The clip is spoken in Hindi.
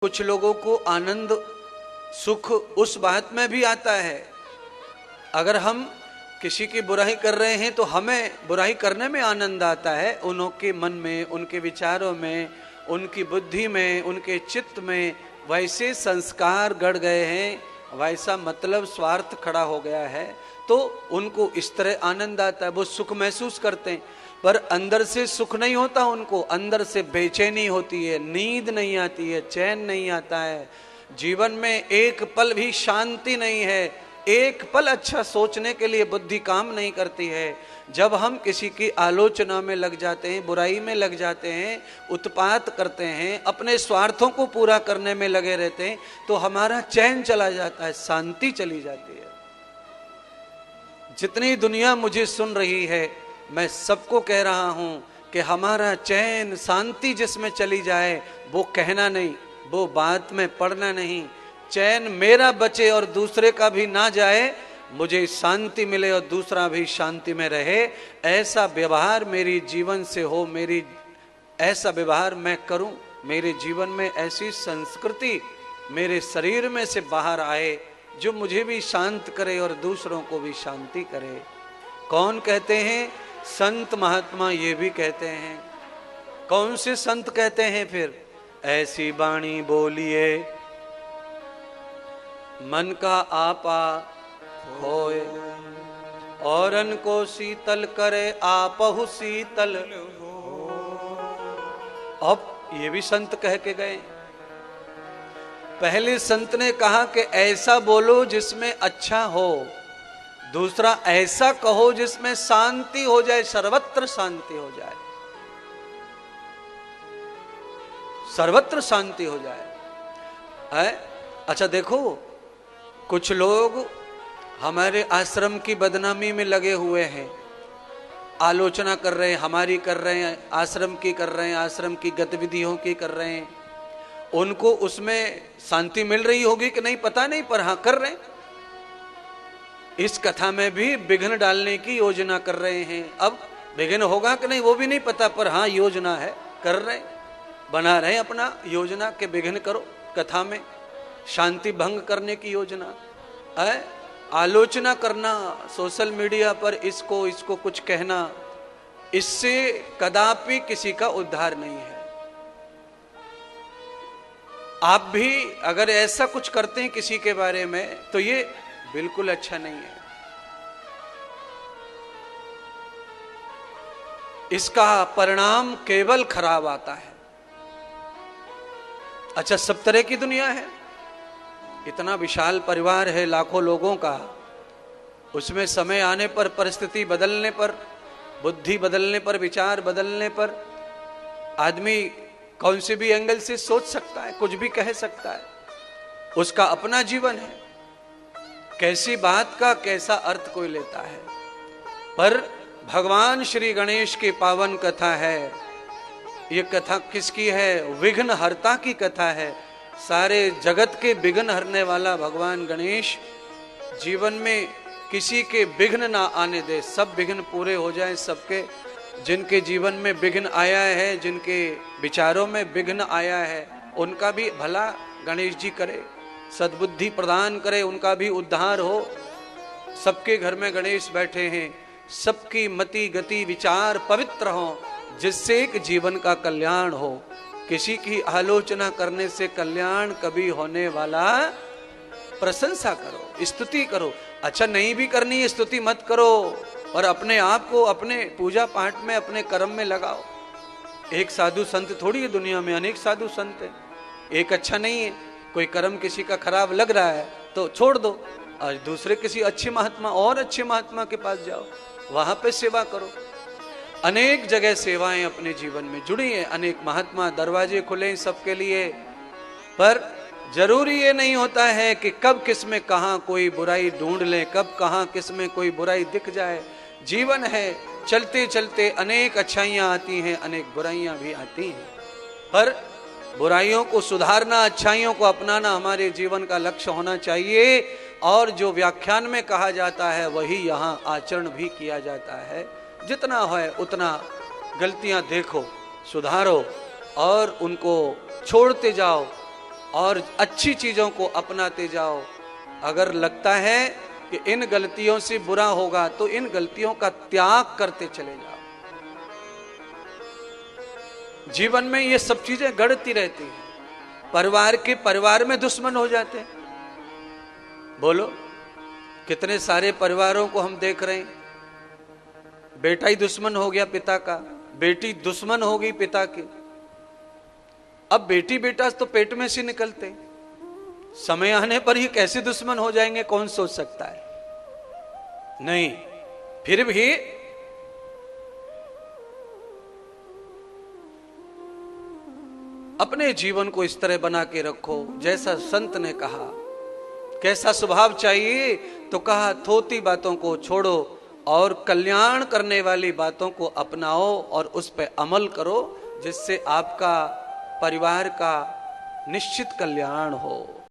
कुछ लोगों को आनंद सुख उस बात में भी आता है, अगर हम किसी की बुराई कर रहे हैं तो हमें बुराई करने में आनंद आता है। उनके मन में, उनके विचारों में, उनकी बुद्धि में, उनके चित्त में वैसे संस्कार गड़ गए हैं, वैसा मतलब स्वार्थ खड़ा हो गया है, तो उनको इस तरह आनंद आता है, वो सुख महसूस करते हैं। पर अंदर से सुख नहीं होता, उनको अंदर से बेचैनी होती है, नींद नहीं आती है, चैन नहीं आता है, जीवन में एक पल भी शांति नहीं है, एक पल अच्छा सोचने के लिए बुद्धि काम नहीं करती है। जब हम किसी की आलोचना में लग जाते हैं, बुराई में लग जाते हैं, उत्पात करते हैं, अपने स्वार्थों को पूरा करने में लगे रहते हैं, तो हमारा चैन चला जाता है, शांति चली जाती है। जितनी दुनिया मुझे सुन रही है, मैं सबको कह रहा हूं कि हमारा चैन शांति जिसमें चली जाए, वो कहना नहीं, वो बात में पड़ना नहीं, चैन मेरा बचे और दूसरे का भी ना जाए, मुझे शांति मिले और दूसरा भी शांति में रहे, ऐसा व्यवहार मेरी जीवन से हो, मेरी ऐसा व्यवहार मैं करूं, मेरे जीवन में ऐसी संस्कृति मेरे शरीर में से बाहर आए जो मुझे भी शांत करे और दूसरों को भी शांति करे। कौन कहते हैं? संत महात्मा ये भी कहते हैं। कौन से संत कहते हैं फिर? ऐसी वाणी बोलिए मन का आपा होए, औरन को शीतल करे आपहु शीतल। अब ये भी संत कह के गए। पहले संत ने कहा कि ऐसा बोलो जिसमें अच्छा हो, दूसरा ऐसा कहो जिसमें शांति हो जाए, सर्वत्र शांति हो जाए, सर्वत्र शांति हो जाए है? अच्छा देखो, कुछ लोग हमारे आश्रम की बदनामी में लगे हुए हैं, आलोचना कर रहे हैं, हमारी कर रहे हैं, आश्रम की कर रहे हैं, आश्रम की गतिविधियों की कर रहे हैं। उनको उसमें शांति मिल रही होगी कि नहीं पता नहीं, पर हाँ कर रहे हैं। इस कथा में भी विघ्न डालने की योजना कर रहे हैं। अब विघ्न होगा कि नहीं वो भी नहीं पता, पर हाँ योजना है, कर रहे हैं, बना रहे हैं अपना योजना के विघ्न करो, कथा में शांति भंग करने की योजना है। आलोचना करना सोशल मीडिया पर, इसको कुछ कहना, इससे कदापि किसी का उद्धार नहीं है। आप भी अगर ऐसा कुछ करते हैं किसी के बारे में, तो ये बिल्कुल अच्छा नहीं है। इसका परिणाम केवल खराब आता है। अच्छा, सब तरह की दुनिया है, इतना विशाल परिवार है लाखों लोगों का, उसमें समय आने पर, परिस्थिति बदलने पर, बुद्धि बदलने पर, विचार बदलने पर आदमी कौन से भी एंगल से सोच सकता है, कुछ भी कह सकता है, उसका अपना जीवन है, कैसी बात का कैसा अर्थ कोई लेता है। पर भगवान श्री गणेश की पावन कथा है। ये कथा किसकी है? विघ्न हरता की कथा है। सारे जगत के विघ्न हरने वाला भगवान गणेश जीवन में किसी के विघ्न ना आने दे, सब विघ्न पूरे हो जाए सबके। जिनके जीवन में विघ्न आया है, जिनके विचारों में विघ्न आया है, उनका भी भला गणेश जी करे, सद्बुद्धि प्रदान करे, उनका भी उद्धार हो। सबके घर में गणेश बैठे हैं, सबकी मति गति विचार पवित्र हो, जिससे एक जीवन का कल्याण हो। किसी की आलोचना करने से कल्याण कभी होने वाला? प्रशंसा करो, स्तुति करो। अच्छा नहीं भी करनी है, स्तुति मत करो, और अपने आप को अपने पूजा पाठ में, अपने कर्म में लगाओ। एक साधु संत थोड़ी है दुनिया में, अनेक साधु संत है, एक अच्छा नहीं है। कोई कर्म किसी का खराब लग रहा है तो छोड़ दो, और दूसरे किसी अच्छे महात्मा, और अच्छे महात्मा के पास जाओ, वहां पे सेवा करो। अनेक जगह सेवाएं अपने जीवन में जुड़ी हैं, अनेक महात्मा, दरवाजे खुले सबके लिए। पर जरूरी ये नहीं होता है कि कब किस में कहाँ कोई बुराई ढूंढ ले, कब कहाँ किस में कोई बुराई दिख जाए। जीवन है, चलते चलते अनेक अच्छाइयाँ आती हैं, अनेक बुराइयाँ भी आती हैं, पर बुराइयों को सुधारना, अच्छाइयों को अपनाना हमारे जीवन का लक्ष्य होना चाहिए। और जो व्याख्यान में कहा जाता है वही यहाँ आचरण भी किया जाता है। जितना है उतना गलतियां देखो, सुधारो और उनको छोड़ते जाओ। और अच्छी चीजों को अपनाते जाओ। अगर लगता है कि इन गलतियों से बुरा होगा तो इन गलतियों का त्याग करते चले जाओ। जीवन में ये सब चीजें गढ़ती रहती हैं। परिवार में दुश्मन हो जाते हैं। बोलो, कितने सारे परिवारों को हम देख रहे हैं। बेटा ही दुश्मन हो गया पिता का, बेटी दुश्मन हो गई पिता की। अब बेटी बेटा तो पेट में से निकलते, समय आने पर ही कैसे दुश्मन हो जाएंगे, कौन सोच सकता है। नहीं, फिर भी अपने जीवन को इस तरह बना के रखो जैसा संत ने कहा। कैसा स्वभाव चाहिए, तो कहा थोती बातों को छोड़ो और कल्याण करने वाली बातों को अपनाओ और उस पर अमल करो, जिससे आपका परिवार का निश्चित कल्याण हो।